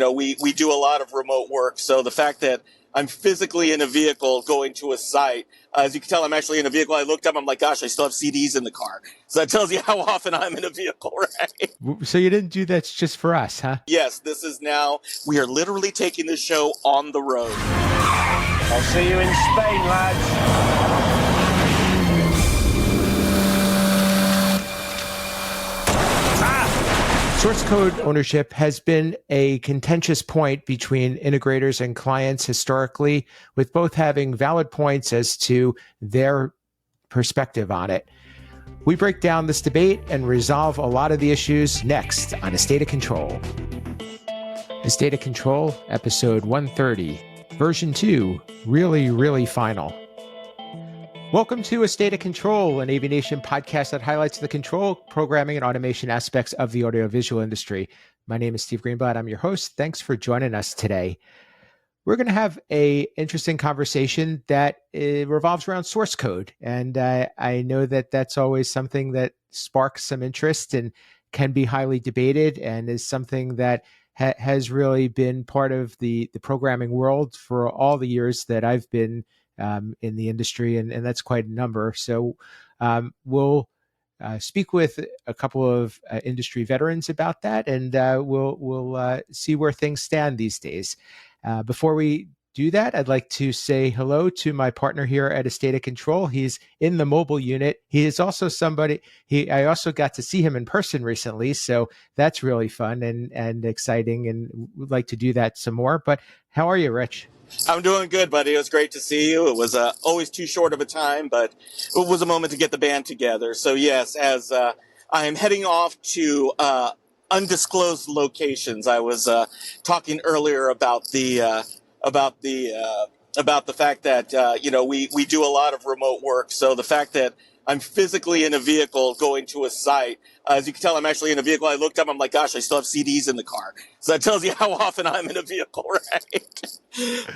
we do a lot of remote work. So the fact that I'm physically in a vehicle going to a site, as you can tell, I'm actually in a vehicle. I looked up, I'm like, gosh, I still have CDs in the car. So that tells you how often I'm in a vehicle, right? So you didn't do that just for us, huh? Yes, this is now, we are literally taking the show on the road. I'll see you in Spain, lads. Source code ownership has been a contentious point between integrators and clients historically, with both having valid points as to their perspective on it. We break down this debate and resolve a lot of the issues next on A State of Control. A State of Control, episode 130, version 2, really, really final. Welcome to A State of Control, an AVNation podcast that highlights the control, programming, and automation aspects of the audiovisual industry. My name is Steve Greenblatt. I'm your host. Thanks for joining us today. We're going to have an interesting conversation that revolves around source code. And I know that that's always something that sparks some interest and can be highly debated and is something that has really been part of the programming world for all the years that I've been in the industry, and that's quite a number. So we'll speak with a couple of industry veterans about that, and we'll see where things stand these days. Before we do that, I'd like to say hello to my partner here at A State of Control. He's in the mobile unit. He is also somebody, I also got to see him in person recently, so that's really fun and exciting, and would like to do that some more. But how are you, Rich? I'm doing good, buddy. It was great to see you. It was always too short of a time, but it was a moment to get the band together. So yes, as I am heading off to undisclosed locations, I was talking earlier about the fact that we do a lot of remote work. So the fact that I'm physically in a vehicle going to a site, as you can tell, I'm actually in a vehicle. I looked up, I'm like, gosh, I still have CDs in the car. So that tells you how often I'm in a vehicle, right?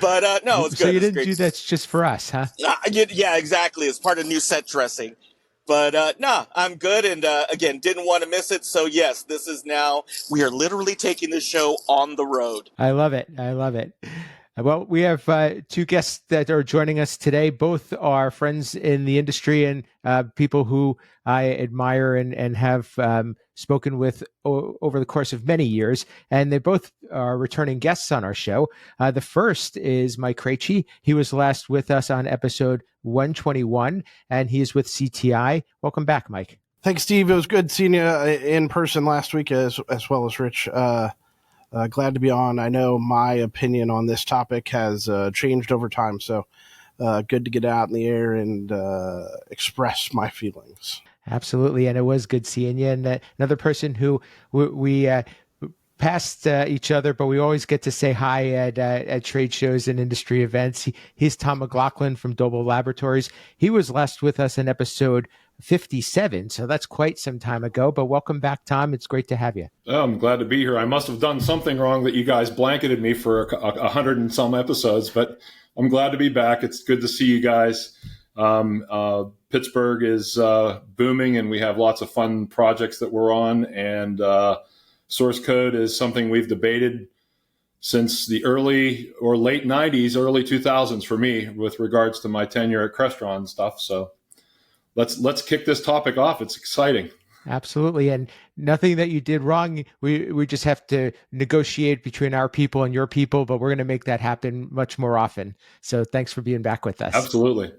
But no, it's good. So you didn't do that just for us, huh? Yeah, exactly. It's part of new set dressing. But no, I'm good. And again, didn't want to miss it. So yes, this is now, we are literally taking the show on the road. I love it. Well, we have two guests that are joining us today. Both are friends in the industry and people who I admire and have spoken with over the course of many years. And they both are returning guests on our show. The first is Mike Krejci. He was last with us on episode 121, and he is with CTI. Welcome back, Mike. Thanks, Steve. It was good seeing you in person last week as well as Rich. Glad to be on. I know my opinion on this topic has changed over time, so good to get out in the air and express my feelings. Absolutely, and it was good seeing you. And another person who we passed each other, but we always get to say hi at trade shows and industry events. He's Tom Mclaughlin from Dobil Laboratories. He was last with us in episode 57, so that's quite some time ago, but welcome back, Tom. It's great to have you. Oh, I'm glad to be here. I must have done something wrong that you guys blanketed me for 100 and some episodes, but I'm glad to be back. It's good to see you guys. Pittsburgh is booming, and we have lots of fun projects that we're on, and source code is something we've debated since the early or late 90s, early 2000s for me with regards to my tenure at Crestron and stuff. So let's kick this topic off. It's exciting. Absolutely. And nothing that you did wrong. We just have to negotiate between our people and your people, but we're going to make that happen much more often. So thanks for being back with us. Absolutely.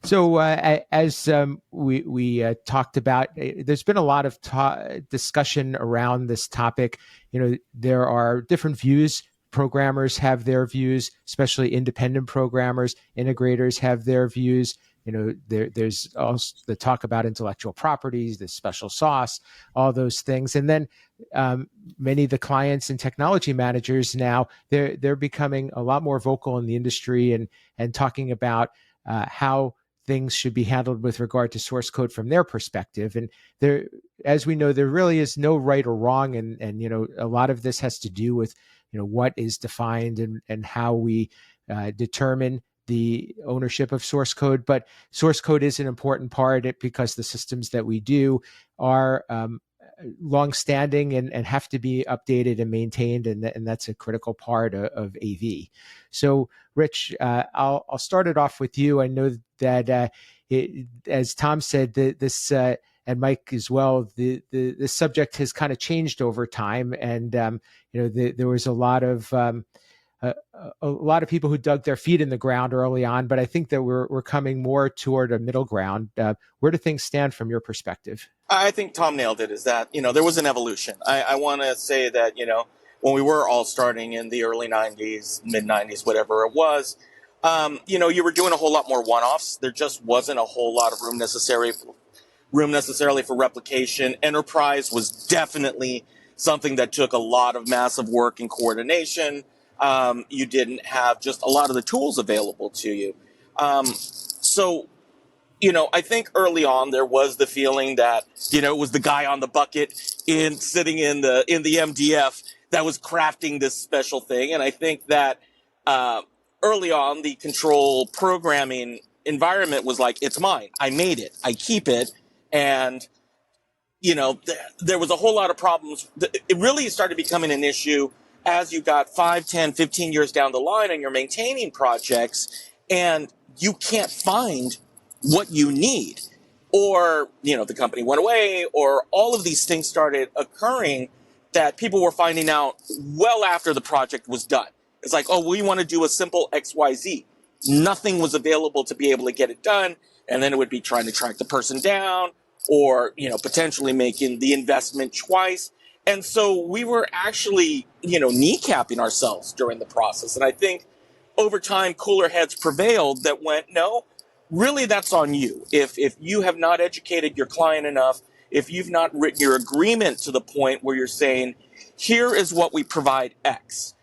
So as we talked about, there's been a lot of discussion around this topic. There are different views. Programmers have their views, especially independent programmers. Integrators have their views. There's also the talk about intellectual properties, the special sauce, all those things. And then many of the clients and technology managers now, they're becoming a lot more vocal in the industry and talking about how things should be handled with regard to source code from their perspective. And there, as we know, there really is no right or wrong. And a lot of this has to do with, what is defined and how we determine the ownership of source code. But source code is an important part because the systems that we do are longstanding and have to be updated and maintained, and that's a critical part of AV. So, Rich, I'll start it off with you. I know that as Tom said, this and Mike as well, the subject has kind of changed over time, and there was a lot of people who dug their feet in the ground early on, but I think that we're coming more toward a middle ground. Where do things stand from your perspective? I think Tom nailed it, is that, there was an evolution. I want to say that, when we were all starting in the early 90s, mid 90s, whatever it was, you were doing a whole lot more one-offs. There just wasn't a whole lot of room necessarily for replication. Enterprise was definitely something that took a lot of massive work and coordination. You didn't have just a lot of the tools available to you. So, I think early on there was the feeling that, it was the guy on the bucket sitting in the MDF that was crafting this special thing. And I think that, early on the control programming environment was like, it's mine. I made it. I keep it. And, there was a whole lot of problems. It really started becoming an issue as you got 5, 10, 15 years down the line and you're maintaining projects and you can't find what you need, or, the company went away, or all of these things started occurring that people were finding out well after the project was done. It's like, oh, we want to do a simple XYZ. Nothing was available to be able to get it done. And then it would be trying to track the person down, or, potentially making the investment twice. And so we were actually, kneecapping ourselves during the process. And I think over time, cooler heads prevailed that went, no, really, that's on you. If you have not educated your client enough, if you've not written your agreement to the point where you're saying, here is what we provide X.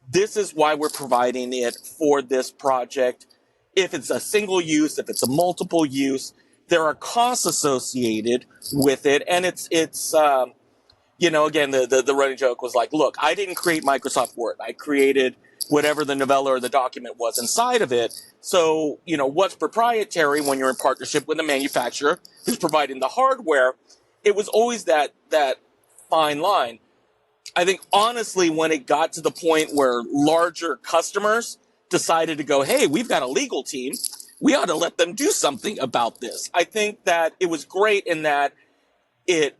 This is why we're providing it for this project. If it's a single use, if it's a multiple use, there are costs associated with it. And it's again, the running joke was like, look, I didn't create Microsoft Word. I created whatever the novella or the document was inside of it. So, what's proprietary when you're in partnership with a manufacturer who's providing the hardware, it was always that fine line. I think, honestly, when it got to the point where larger customers decided to go, hey, we've got a legal team, we ought to let them do something about this. I think that it was great in that it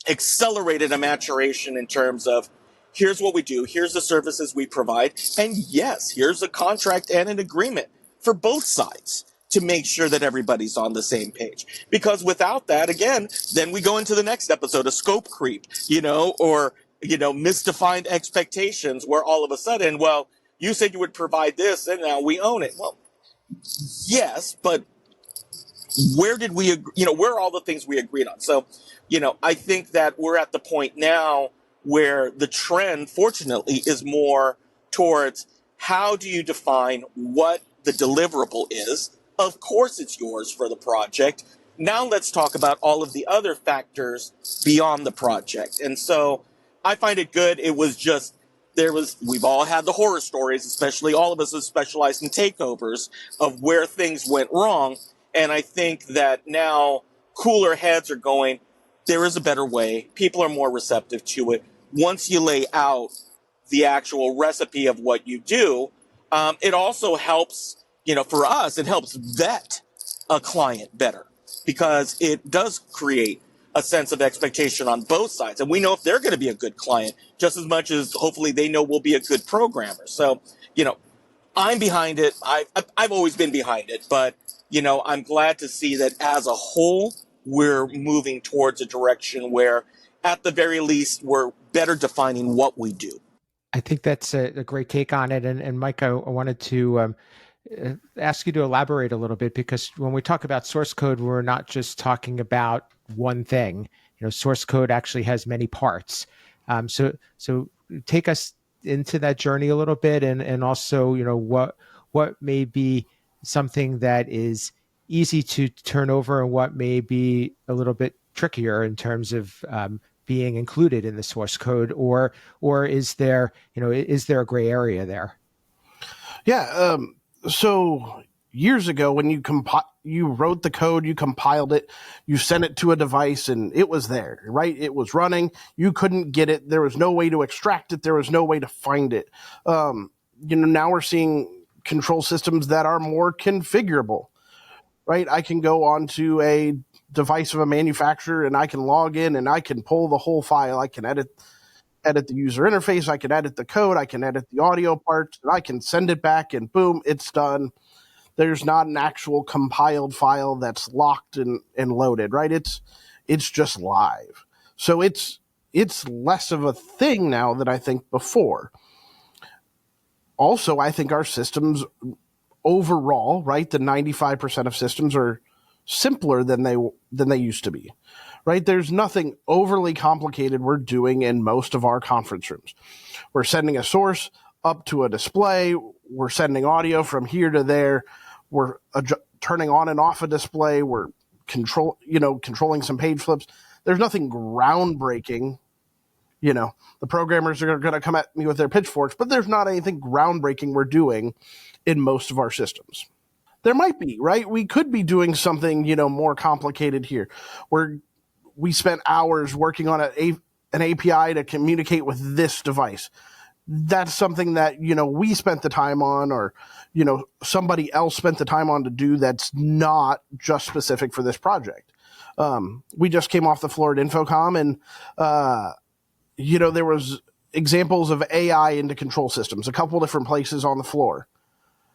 accelerated a maturation in terms of, here's what we do, here's the services we provide, and yes, here's a contract and an agreement for both sides to make sure that everybody's on the same page. Because without that, again, then we go into the next episode of scope creep, or, misdefined expectations, where all of a sudden, well, you said you would provide this and now we own it. Well, yes, but where did we, where are all the things we agreed on? So, I think that we're at the point now where the trend, fortunately, is more towards how do you define what the deliverable is? Of course, it's yours for the project. Now let's talk about all of the other factors beyond the project. And so I find it good. It was just, we've all had the horror stories, especially all of us who specialize in takeovers, of where things went wrong. And I think that now cooler heads are going, there is a better way. People are more receptive to it. Once you lay out the actual recipe of what you do, it also helps, for us, it helps vet a client better, because it does create a sense of expectation on both sides. And we know if they're going to be a good client just as much as hopefully they know we'll be a good programmer. So, I'm behind it. I've always been behind it, but, I'm glad to see that as a whole, we're moving towards a direction where, at the very least, we're better defining what we do. I think that's a great take on it. And Mike, I wanted to ask you to elaborate a little bit, because when we talk about source code, we're not just talking about one thing. Source code actually has many parts. So take us into that journey a little bit, and also, what may be something that is easy to turn over and what may be a little bit trickier in terms of being included in the source code, or is there a gray area there? Yeah. So years ago, when you wrote the code, you compiled it, you sent it to a device, and it was there, right? It was running. You couldn't get it. There was no way to extract it. There was no way to find it. Now we're seeing control systems that are more configurable, right? I can go onto a device of a manufacturer and I can log in and I can pull the whole file. I can edit the user interface. I can edit the code. I can edit the audio parts, and I can send it back, and boom, it's done. There's not an actual compiled file that's locked and loaded, right? It's just live. So it's less of a thing now than I think before. Also, I think our systems overall, right, the 95% of systems are simpler than they used to be, right? There's nothing overly complicated we're doing in most of our conference rooms. We're sending a source up to a display. We're sending audio from here to there. We're turning on and off a display. We're controlling some page flips. There's nothing groundbreaking. The programmers are going to come at me with their pitchforks, but there's not anything groundbreaking we're doing in most of our systems. There might be, right? We could be doing something, more complicated here, where we spent hours working on an API to communicate with this device. That's something that, we spent the time on, or, somebody else spent the time on to do, that's not just specific for this project. We just came off the floor at Infocom, and, there was examples of AI into control systems, a couple different places on the floor.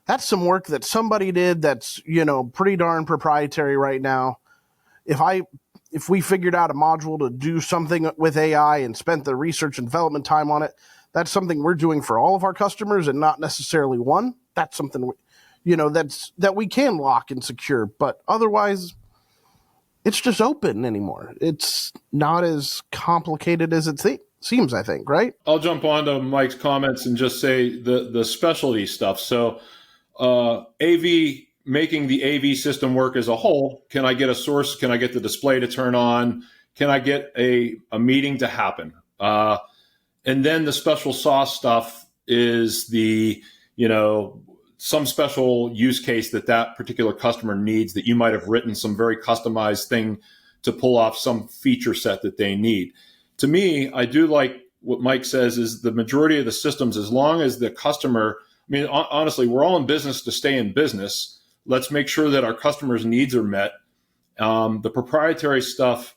That's some work that somebody did that's, pretty darn proprietary right now. If we figured out a module to do something with AI and spent the research and development time on it, that's something we're doing for all of our customers and not necessarily one. That's something, that we can lock and secure. But otherwise, it's just open anymore. It's not as complicated as it seems, I think, right? I'll jump on to Mike's comments and just say the specialty stuff. So making the AV system work as a whole, can I get a source? Can I get the display to turn on? Can I get a meeting to happen? And then the special sauce stuff is some special use case that particular customer needs, that you might have written some very customized thing to pull off some feature set that they need. To me, I do like what Mike says, is the majority of the systems, as long as the customer, honestly, we're all in business to stay in business. Let's make sure that our customers' needs are met. The proprietary stuff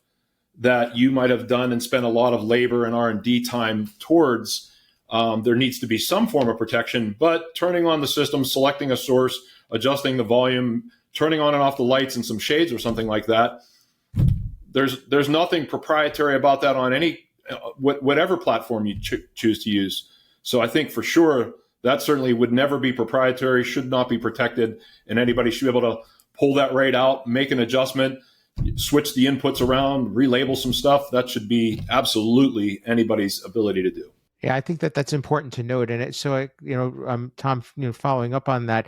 that you might have done and spent a lot of labor and R&D time towards, there needs to be some form of protection, but turning on the system, selecting a source, adjusting the volume, turning on and off the lights and some shades or something like that, there's nothing proprietary about that on any whatever platform you choose to use. So I think for sure that certainly would never be proprietary, should not be protected, and anybody should be able to pull that right out, make an adjustment, switch the inputs around, relabel some stuff. That should be absolutely anybody's ability to do. Yeah, I think that's important to note. And so, Tom, following up on that,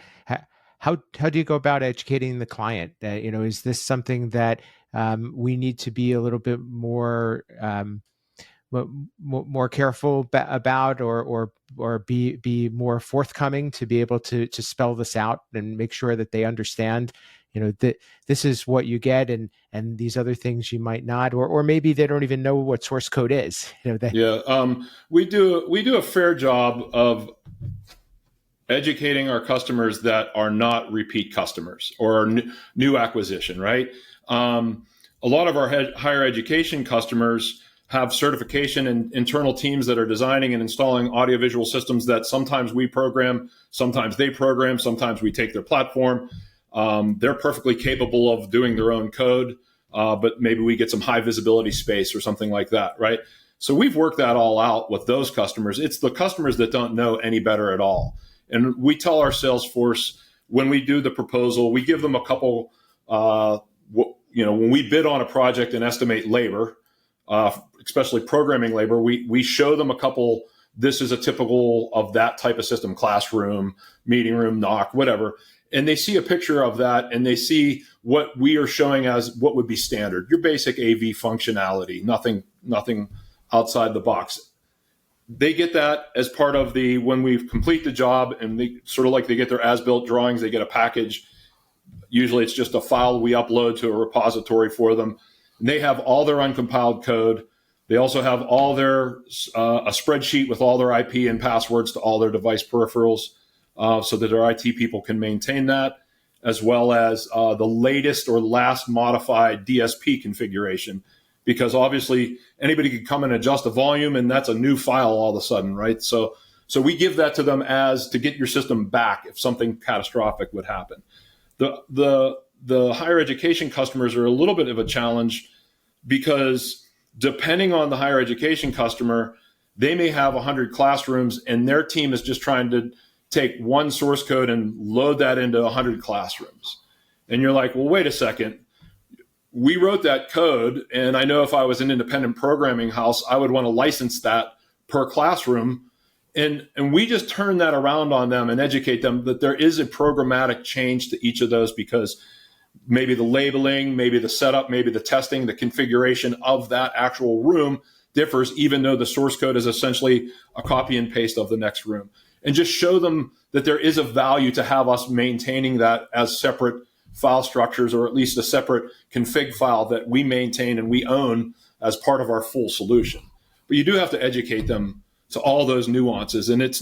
how do you go about educating the client? Is this something that we need to be a little bit more careful about, or be more forthcoming to be able to spell this out and make sure that they understand, that this is what you get, and these other things you might not, or maybe they don't even know what source code is. We do a fair job of educating our customers that are not repeat customers or new acquisition, right? A lot of our higher education customers have certification and internal teams that are designing and installing audiovisual systems that sometimes we program, sometimes they program, sometimes we take their platform. They're perfectly capable of doing their own code, but maybe we get some high visibility space or something like that, right? So we've worked that all out with those customers. It's the customers that don't know any better at all. And we tell our sales force, when we do the proposal, we give them a couple, when we bid on a project and estimate labor, especially programming labor, we show them a couple. This is a typical of that type of system: classroom, meeting room, NOC, whatever. And they see a picture of that, and they see what we are showing as what would be standard, your basic AV functionality, nothing outside the box. They get that as part of when we complete the job, and they get their as-built drawings, they get a package, Usually it's just a file we upload to a repository for them. And they have all their uncompiled code. They also have all their a spreadsheet with all their IP and passwords to all their device peripherals, so that their IT people can maintain that, as well as the latest or last modified DSP configuration. Because obviously anybody could come and adjust the volume, and that's a new file all of a sudden, right? So we give that to them as to get your system back if something catastrophic would happen. The higher education customers are a little bit of a challenge, because depending on the higher education customer, they may have 100 classrooms and their team is just trying to take one source code and load that into 100 classrooms. And you're like, well, wait a second. We wrote that code, and I know if I was an independent programming house, I would want to license that per classroom. And we just turn that around on them and educate them that there is a programmatic change to each of those, because maybe the labeling, maybe the setup, maybe the testing, the configuration of that actual room differs, even though the source code is essentially a copy and paste of the next room. And just show them that there is a value to have us maintaining that as separate file structures, or at least a separate config file that we maintain and we own as part of our full solution. But you do have to educate them to all those nuances. And it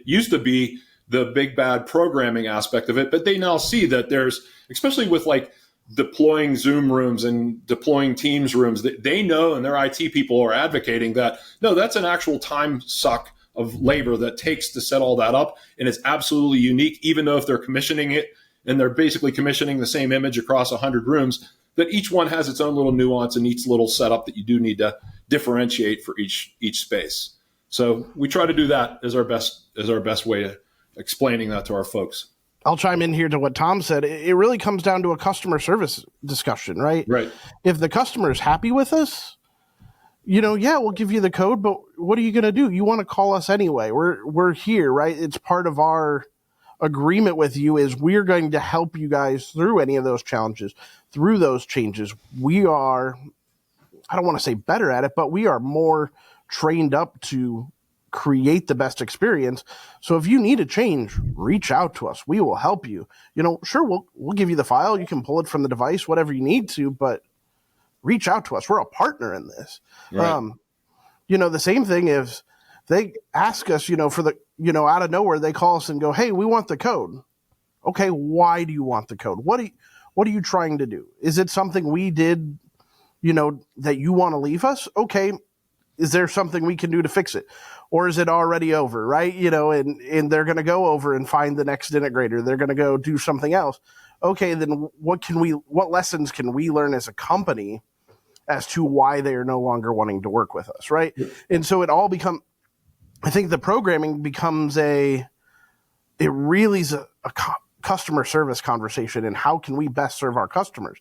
used to be the big bad programming aspect of it, but they now see that there's, especially with like deploying Zoom rooms and deploying Teams rooms, they know, and their IT people are advocating that, no, that's an actual time suck of labor that takes to set all that up. And it's absolutely unique, even though if they're commissioning it and they're basically commissioning the same image across 100 rooms, that each one has its own little nuance and each little setup that you do need to differentiate for each space. So we try to do that as our best way of explaining that to our folks. I'll chime in here to what Tom said. It really comes down to a customer service discussion, right? Right. If the customer is happy with us, yeah, we'll give you the code, but what are you going to do? You want to call us anyway. We're here, right? It's part of our agreement with you is we're going to help you guys through any of those challenges, through those changes. We are, I don't want to say better at it, but we are more trained up to create the best experience. So if you need a change, reach out to us. We will help you. Sure, we'll give you the file. You can pull it from the device, whatever you need to, but reach out to us. We're a partner in this. Right. The same thing is they ask us, for the, out of nowhere, they call us and go, hey, we want the code. Okay. Why do you want the code? What are you trying to do? Is it something we did, that you want to leave us? Okay. Is there something we can do to fix it? Or is it already over, right? And they're going to go over and find the next integrator. They're going to go do something else. Okay, then what lessons can we learn as a company as to why they are no longer wanting to work with us, right? Yeah. And so I think the programming becomes it really is a customer service conversation, and how can we best serve our customers?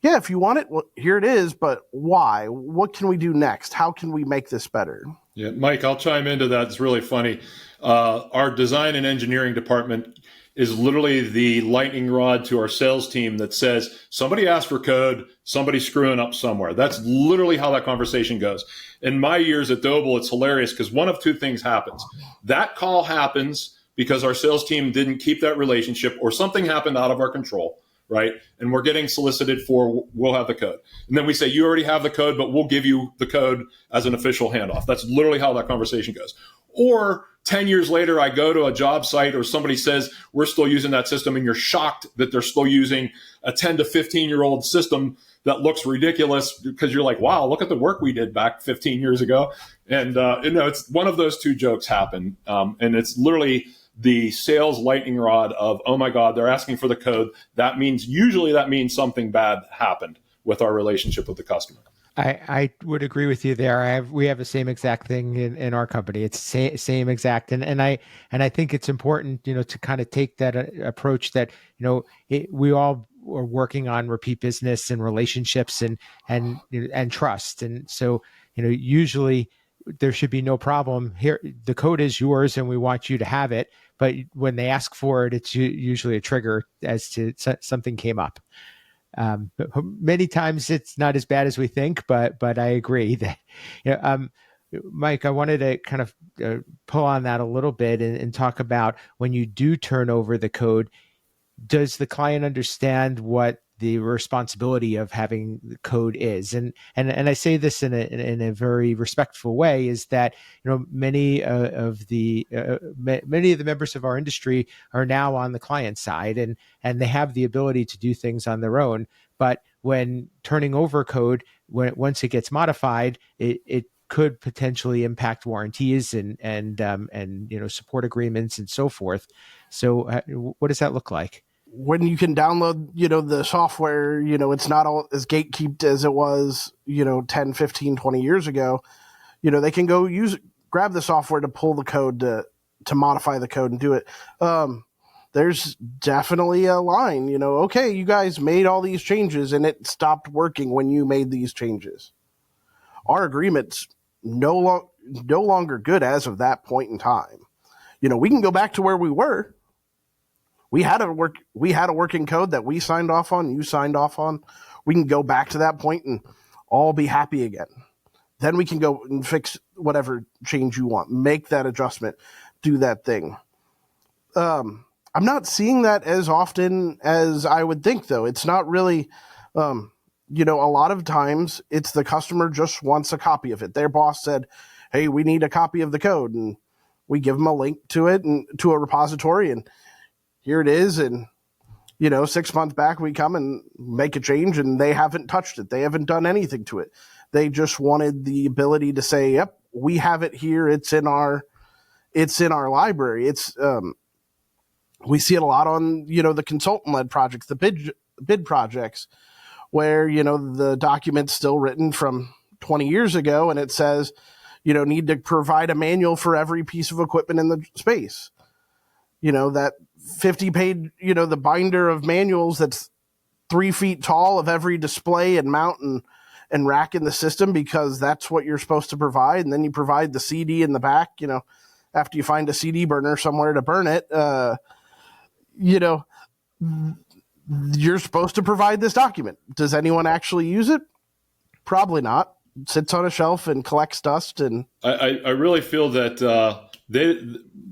Yeah, if you want it, well, here it is, but why? What can we do next? How can we make this better? Yeah, Mike, I'll chime into that. It's really funny. Our design and engineering department is literally the lightning rod to our sales team that says, somebody asked for code, somebody's screwing up somewhere. That's literally how that conversation goes. In my years at Dobil, it's hilarious because one of two things happens. That call happens because our sales team didn't keep that relationship, or something happened out of our control. Right? And we're getting solicited for, we'll have the code. And then we say, you already have the code, but we'll give you the code as an official handoff. That's literally how that conversation goes. Or 10 years later, I go to a job site or somebody says, we're still using that system, and you're shocked that they're still using a 10 to 15-year-old system that looks ridiculous, because you're like, wow, look at the work we did back 15 years ago. And, it's one of those two jokes happen. And it's literally the sales lightning rod of, oh my God, they're asking for the code. Usually that means something bad happened with our relationship with the customer. I would agree with you there. We have the same exact thing in our company. It's same exact. And I think it's important, to kind of take that approach that, we all are working on repeat business and relationships and trust. And so, usually there should be no problem here. The code is yours and we want you to have it. But when they ask for it, it's usually a trigger as to something came up. But many times it's not as bad as we think, but I agree that, Mike, I wanted to kind of pull on that a little bit and talk about when you do turn over the code, does the client understand what the responsibility of having the code is? And I say this in a very respectful way, is that, many of the members of our industry are now on the client side, and they have the ability to do things on their own. But when turning over code, once it gets modified, it could potentially impact warranties and support agreements and so forth. So what does that look like? When you can download, the software, it's not all as gatekept as it was, 10, 15, 20 years ago. They can go grab the software to pull the code to modify the code and do it. There's definitely a line, okay, you guys made all these changes and it stopped working when you made these changes. Our agreement's no longer good as of that point in time. We can go back to where we were. We had a working code that we signed off on, you signed off on. We can go back to that point and all be happy again. Then we can go and fix whatever change you want, make that adjustment, do that thing. I'm not seeing that as often as I would think, though. It's not really, a lot of times it's the customer just wants a copy of it. Their boss said, hey, we need a copy of the code. And we give them a link to it and to a repository, and here it is. And, 6 months back, we come and make a change and they haven't touched it. They haven't done anything to it. They just wanted the ability to say, yep, we have it here. It's in our library. We see it a lot on, the consultant-led projects, the bid projects, where, the document's still written from 20 years ago and it says, need to provide a manual for every piece of equipment in the space. That 50-page, the binder of manuals that's 3 feet tall of every display and mount and rack in the system, because that's what you're supposed to provide. And then you provide the CD in the back, after you find a CD burner somewhere to burn it, you're supposed to provide this document. Does anyone actually use it? Probably not. It sits on a shelf and collects dust. And I really feel that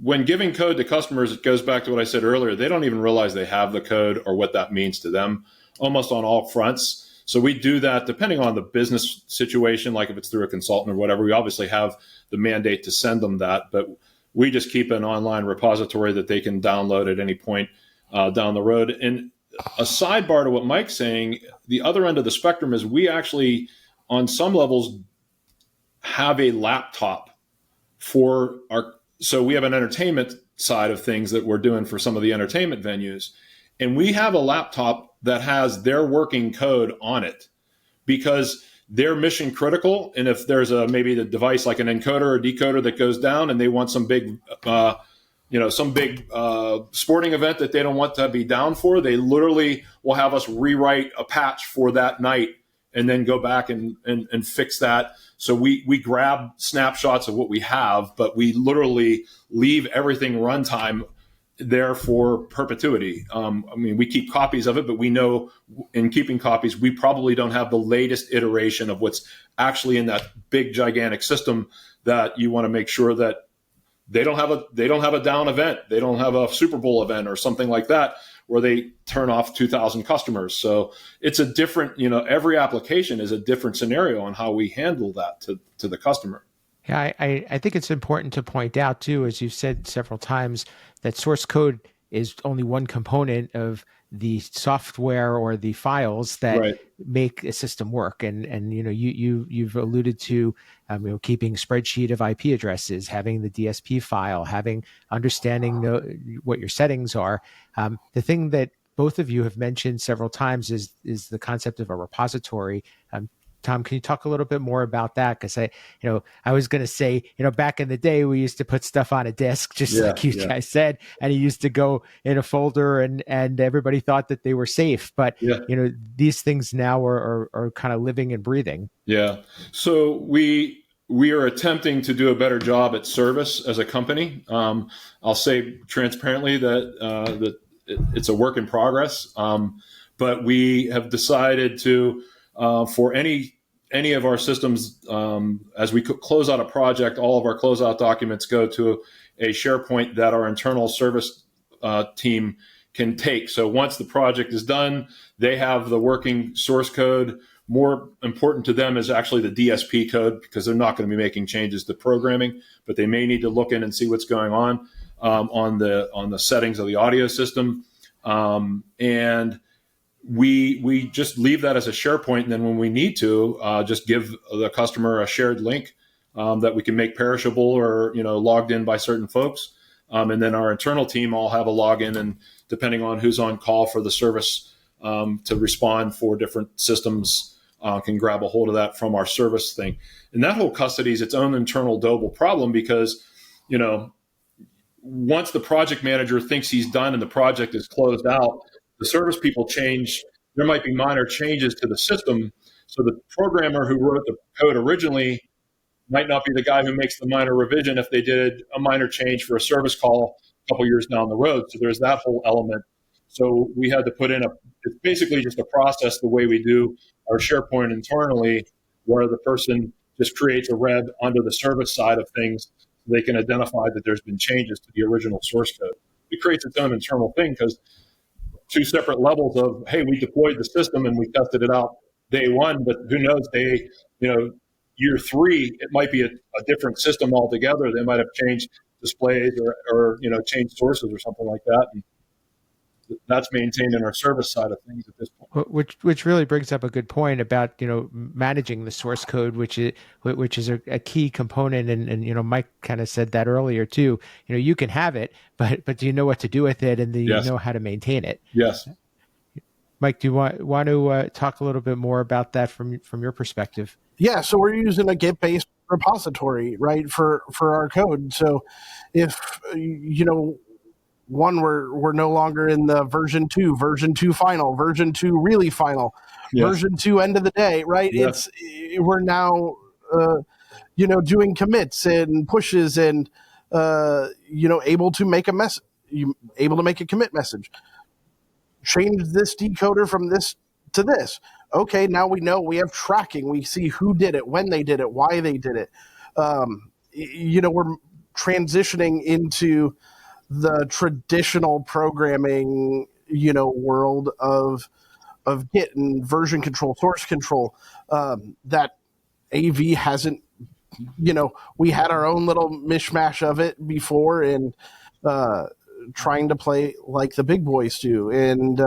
when giving code to customers, it goes back to what I said earlier. They don't even realize they have the code or what that means to them, almost on all fronts. So we do that depending on the business situation, like if it's through a consultant or whatever. We obviously have the mandate to send them that, but we just keep an online repository that they can download at any point down the road. And a sidebar to what Mike's saying, the other end of the spectrum is we actually, on some levels, have a laptop for our. So we have an entertainment side of things that we're doing for some of the entertainment venues. And we have a laptop that has their working code on it because they're mission critical. And if there's maybe the device like an encoder or decoder that goes down and they want some big, sporting event that they don't want to be down for, they literally will have us rewrite a patch for that night and then go back and fix that. So we grab snapshots of what we have, but we literally leave everything runtime there for perpetuity. We keep copies of it, but we know in keeping copies, we probably don't have the latest iteration of what's actually in that big, gigantic system that you want to make sure that they don't have a down event. They don't have a Super Bowl event or something like that where they turn off 2,000 customers. So it's a different, every application is a different scenario on how we handle that to the customer. Yeah, I think it's important to point out too, as you've said several times, that source code is only one component of the software or the files that make a system work. And you've alluded to keeping a spreadsheet of IP addresses, having the DSP file, understanding what your settings are. The thing that both of you have mentioned several times is the concept of a repository. Tom, can you talk a little bit more about that? Because I was going to say, back in the day, we used to put stuff on a disk, just like you guys said, and it used to go in a folder, and everybody thought that they were safe. But these things now are kind of living and breathing. Yeah. So we are attempting to do a better job at service as a company. I'll say transparently that it's a work in progress, but we have decided to. For any of our systems, as we close out a project, all of our closeout documents go to a SharePoint that our internal service team can take. So once the project is done, they have the working source code. More important to them is actually the DSP code, because they're not going to be making changes to programming, but they may need to look in and see what's going on the settings of the audio system. And we just leave that as a SharePoint, and then when we need to, just give the customer a shared link that we can make perishable or logged in by certain folks, and then our internal team all have a login, and depending on who's on call for the service to respond for different systems, can grab a hold of that from our service thing. And that whole custody is its own internal Dobil problem, because once the project manager thinks he's done and the project is closed out, the service people change. There might be minor changes to the system. So the programmer who wrote the code originally might not be the guy who makes the minor revision if they did a minor change for a service call a couple years down the road. So there's that whole element. So we had to put in it's basically just a process the way we do our SharePoint internally, where the person just creates a rev under the service side of things so they can identify that there's been changes to the original source code. It creates its own internal thing, because two separate levels of, hey, we deployed the system and we tested it out day one, but who knows, year three, it might be a different system altogether. They might have changed displays or changed sources or something like that. And that's maintained in our service side of things at this point. Which really brings up a good point about managing the source code, which is a key component, and Mike kind of said that earlier too. You can have it, but do you know what to do with it, and do you know how to maintain it? Yes. Mike, do you want to talk a little bit more about that from your perspective? Yeah, so we're using a Git-based repository, right, for our code. So if one, we're no longer in the version 2 final, version 2 really final, version 2 end of the day, right? Yes. We're now doing commits and pushes and able to make able to make a commit message. Change this decoder from this to this. Okay, now we know, we have tracking. We see who did it, when they did it, why they did it. We're transitioning into the traditional programming, world of Git and version control, source control, that AV hasn't, we had our own little mishmash of it before, and trying to play like the big boys do. And,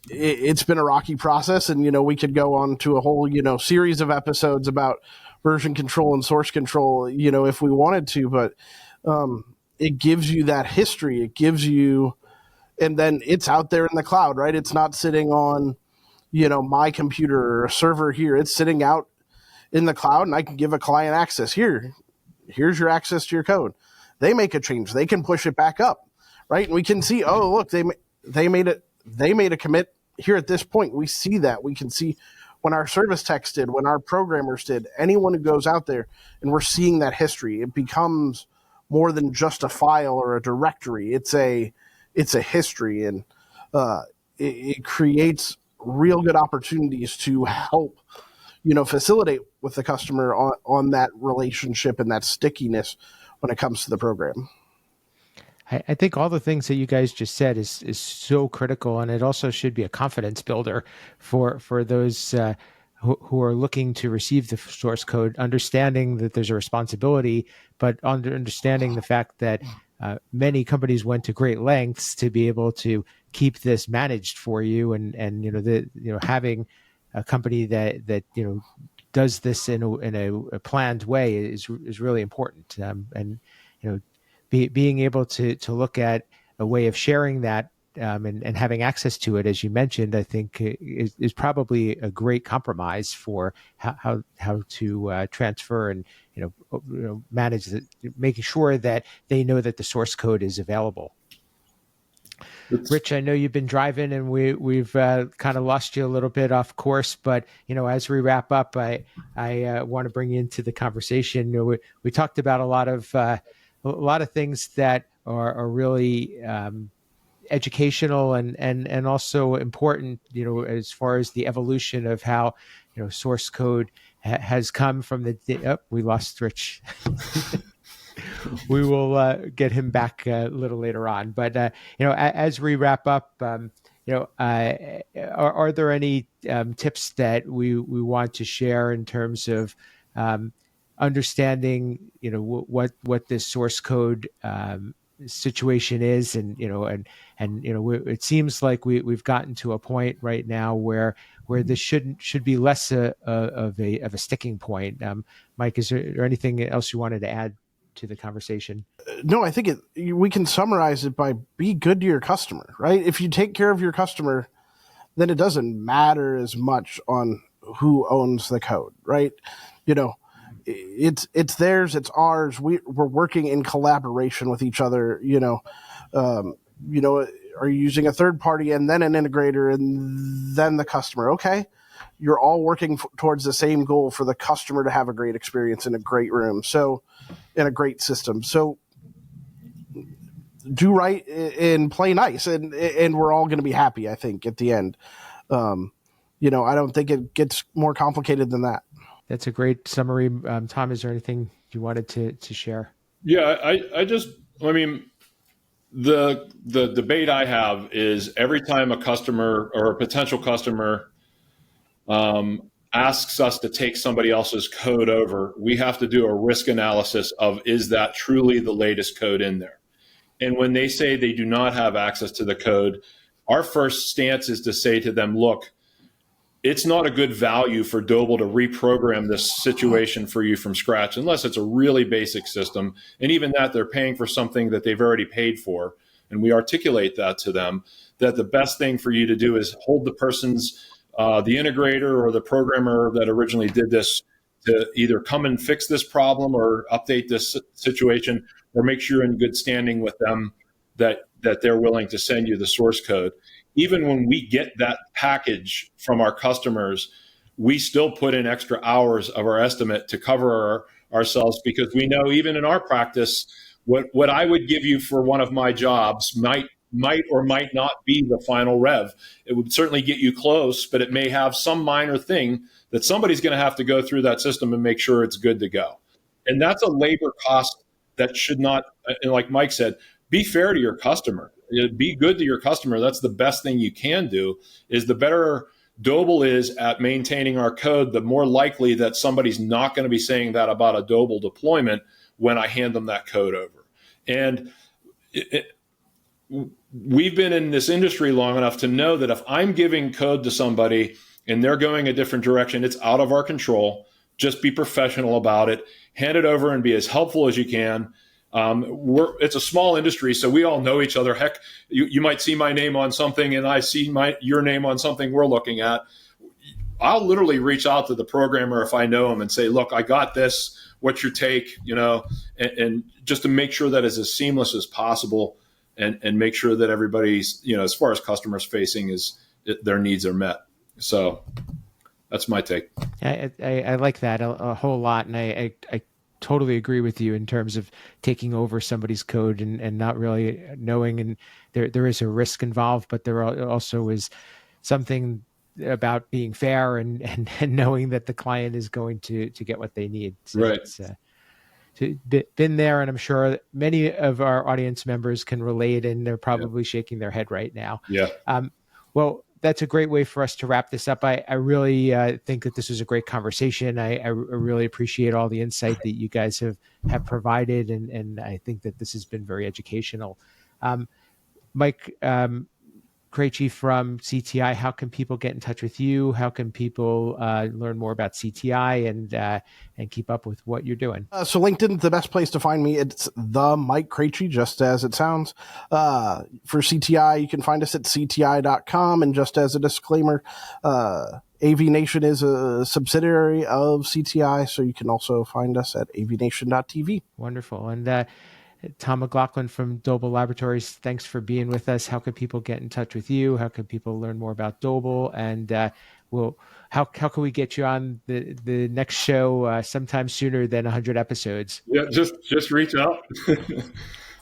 it's been a rocky process, and, we could go on to a whole, series of episodes about version control and source control, if we wanted to, but it gives you that history. It gives you, and then it's out there in the cloud, right? It's not sitting on, my computer or a server here. It's sitting out in the cloud, and I can give a client access. Here's your access to your code. They make a change, they can push it back up, right? And we can see, oh, look, they made a commit here at this point. We see that. We can see when our service techs did, when our programmers did, anyone who goes out there, and we're seeing that history. It becomes more than just a file or a directory. It's a history, and it creates real good opportunities to help, facilitate with the customer on that relationship and that stickiness when it comes to the program. I think all the things that you guys just said is so critical, and it also should be a confidence builder for those who are looking to receive the source code, understanding that there's a responsibility, but understanding the fact that many companies went to great lengths to be able to keep this managed for you, and having a company that does this in a planned way is really important, and being able to look at a way of sharing that and having access to it, as you mentioned, I think is probably a great compromise for how to transfer and manage making sure that they know that the source code is available. Rich, I know you've been driving, and we've kind of lost you a little bit off course, but as we wrap up, I want to bring you into the conversation. We talked about a lot of things that are really educational and also important, as far as the evolution of how source code has come from we lost Rich. we will get him back a little later on. But as we wrap up, are there any tips that we want to share in terms of understanding, what this source code situation is, and it seems like we've gotten to a point right now where this should be less of a sticking point. Mike, is there anything else you wanted to add to the conversation? No, I think we can summarize it by be good to your customer, right? If you take care of your customer, then it doesn't matter as much on who owns the code, right? It's theirs, it's ours. We're working in collaboration with each other. Are you using a third party and then an integrator and then the customer? Okay, you're all working towards the same goal for the customer to have a great experience in a great room, so in a great system. So do right and play nice, and we're all going to be happy, I think, at the end. I don't think it gets more complicated than that. That's a great summary. Tom, is there anything you wanted to share? Yeah, the debate I have is every time a customer or a potential customer asks us to take somebody else's code over, we have to do a risk analysis of, is that truly the latest code in there? And when they say they do not have access to the code, our first stance is to say to them, look, it's not a good value for Dobil to reprogram this situation for you from scratch, unless it's a really basic system. And even that, they're paying for something that they've already paid for. And we articulate that to them, that the best thing for you to do is hold the person's, the integrator or the programmer that originally did this, to either come and fix this problem or update this situation, or make sure you're in good standing with them that they're willing to send you the source code. Even when we get that package from our customers, we still put in extra hours of our estimate to cover ourselves, because we know even in our practice, what I would give you for one of my jobs might or might not be the final rev. It would certainly get you close, but it may have some minor thing that somebody's going to have to go through that system and make sure it's good to go. And that's a labor cost that should not, and like Mike said, be fair to your customer. Be good to your customer. That's the best thing you can do. Is the better Dobil is at maintaining our code, the more likely that somebody's not going to be saying that about a Dobil deployment when I hand them that code over. And we've been in this industry long enough to know that if I'm giving code to somebody and they're going a different direction, it's out of our control. Just be professional about it. Hand it over and be as helpful as you can. It's a small industry, so we all know each other. Heck, you might see my name on something and I see your name on something we're looking at. I'll literally reach out to the programmer if I know him and say, look, I got this. What's your take? And just to make sure that it's as seamless as possible, and make sure that everybody's, as far as customers facing, their needs are met. So that's my take. I like that a whole lot. And I totally agree with you in terms of taking over somebody's code and not really knowing, and there is a risk involved, but there also is something about being fair and knowing that the client is going to get what they need. So right. It's been there, and I'm sure many of our audience members can relate, and they're probably shaking their head right now. Yeah. Well, that's a great way for us to wrap this up. I really think that this was a great conversation. I really appreciate all the insight that you guys have provided, and I think that this has been very educational. Mike Krejci from CTI, how can people get in touch with you? How can people learn more about CTI and keep up with what you're doing? So LinkedIn, the best place to find me. It's the Mike Krejci, just as it sounds. For CTI, you can find us at cti.com. And just as a disclaimer, AVNation is a subsidiary of CTI, so you can also find us at avnation.tv. Wonderful. And Tom Mclaughlin from Dobil Laboratories, thanks for being with us. How can people get in touch with you? How can people learn more about Dobil? And how can we get you on the next show sometime sooner than 100 episodes? Yeah, just reach out.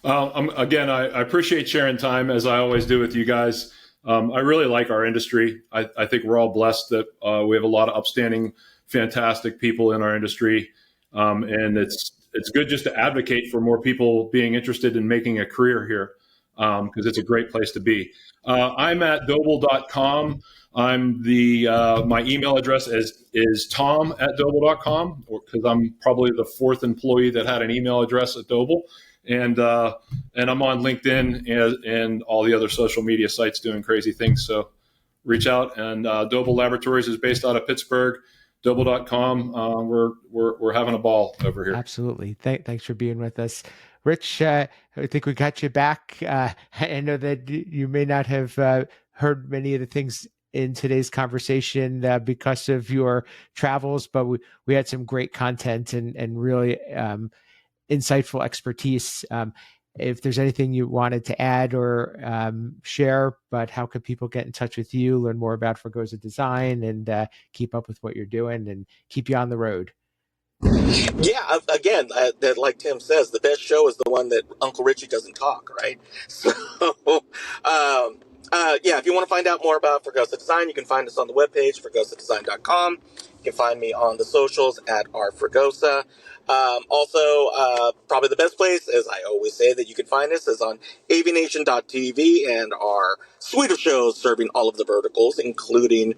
Again, I appreciate sharing time, as I always do with you guys. I really like our industry. I think we're all blessed that we have a lot of upstanding, fantastic people in our industry. And it's it's good just to advocate for more people being interested in making a career here, because it's a great place to be. I'm at Dobil.com. I'm my email address is tom@Dobil.com, because I'm probably the fourth employee that had an email address at Dobil. And I'm on LinkedIn and all the other social media sites doing crazy things. So reach out. And Dobil Laboratories is based out of Pittsburgh. Dobil.com. We're having a ball over here. Absolutely. Thanks for being with us. Rich, I think we got you back. I know that you may not have heard many of the things in today's conversation because of your travels, but we had some great content and really insightful expertise. If there's anything you wanted to add or share, but how could people get in touch with you, learn more about Fregosa Design, and keep up with what you're doing and keep you on the road? Yeah, again, like Tim says, the best show is the one that Uncle Richie doesn't talk, right? So, yeah, if you want to find out more about Fregosa Design, you can find us on the webpage, fregosadesign.com. You can find me on the socials at rfregosa. Also, probably the best place, as I always say, that you can find us is on AVNation.tv and our suite of shows serving all of the verticals, including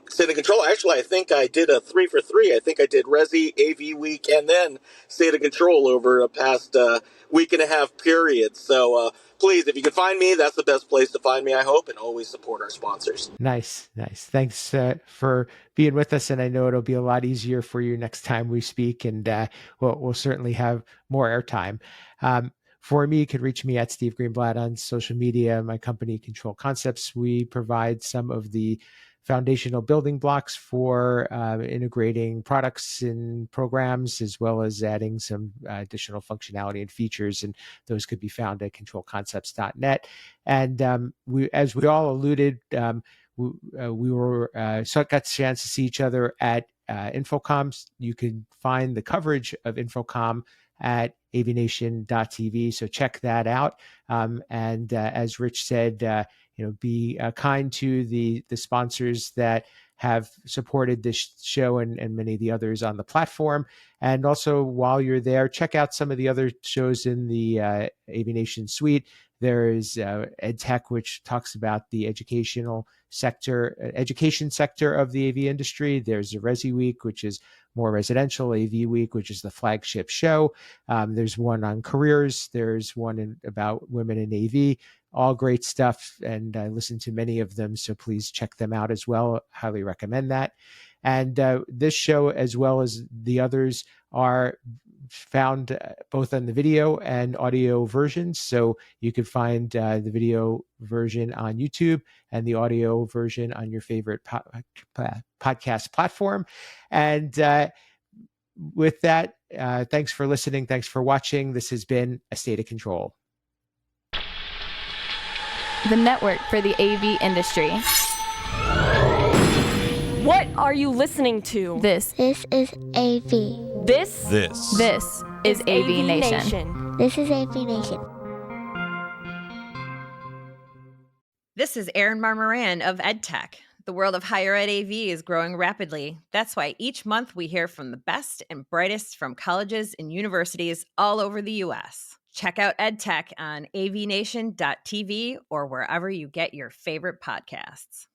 State of Control. Actually, I think I did a 3 for 3. I think I did Resi, AV Week, and then State of Control over a past week and a half period. So please, if you can find me, that's the best place to find me, I hope, and always support our sponsors. Nice. Thanks for being with us, and I know it'll be a lot easier for you next time we speak, and we'll certainly have more airtime. For me, you can reach me at Steve Greenblatt on social media. My company, Control Concepts, we provide some of the foundational building blocks for integrating products and programs, as well as adding some additional functionality and features. And those could be found at controlconcepts.net. And as we all alluded, we got the chance to see each other at Infocom. You can find the coverage of Infocom at AVNation.tv. So check that out. And as Rich said, be kind to the sponsors that have supported this show and many of the others on the platform. And also, while you're there, check out some of the other shows in the AVNation suite. There is EdTech, which talks about the education sector of the AV industry. There's the Resi Week, which is more residential. AV Week, which is the flagship show. There's one on careers. There's one about women in AV. All great stuff, and I listen to many of them, so please check them out as well. Highly recommend that. And this show, as well as the others, are found both on the video and audio versions. So you can find the video version on YouTube and the audio version on your favorite podcast platform. And with that, thanks for listening. Thanks for watching. This has been A State of Control, the network for the AV industry. What are you listening to? This is AV. This is AVNation. This is AVNation. This is Erin Marmoran of EdTech. The world of higher ed AV is growing rapidly. That's why each month we hear from the best and brightest from colleges and universities all over the U.S. Check out EdTech on avnation.tv or wherever you get your favorite podcasts.